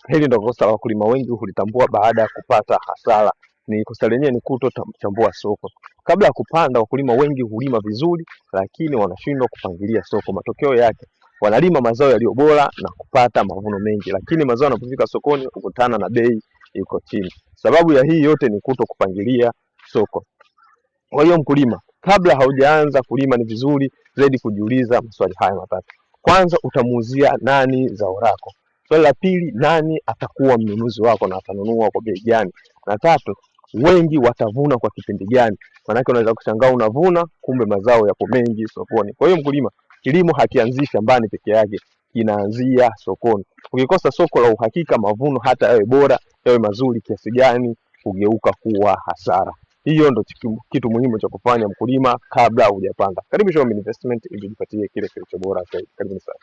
Hili ndio kosa la wakulima wengi hulitambua baada ya kupata hasara. Ni kosa lenyewe ni kutotambua soko. Kabla ya kupanda, wakulima wengi hulima vizuri, lakini wanashindwa kupangilia soko. Matokeo yake wanalima mazao yaliyo bora na kupata mavuno mengi, lakini mazao yanapofika sokoni hukutana na bei iko chini. Sababu ya hii yote ni kutokupangilia soko. Kwa hiyo mkulima, kabla haujaanza kulima, ni vizuri zaidi kujiuliza maswali haya matatu. Kwanza, utamuuzia nani zao lako? Swali la pili, nani atakuwa mnunuzi wako na atanunua kwa bei gani? Na tatu, wengi watavuna kwa kipindi gani? Maana unaweza kushangaa unavuna kumbe mazao yapo mengi sokoni. Kwa hiyo mkulima, kilimo hakianzii shambani peke yake, kinaanzia sokoni. Ukikosa soko la uhakika, mavuno hata yawe bora, yawe mazuri kiasi gani, hugeuka kuwa hasara. Hiyo ndo kitu muhimu cha kufanya mkulima kabla hujapanda. Karibu Shomini Investment ili ujipatie kile kilicho bora zaidi. Karibu sana.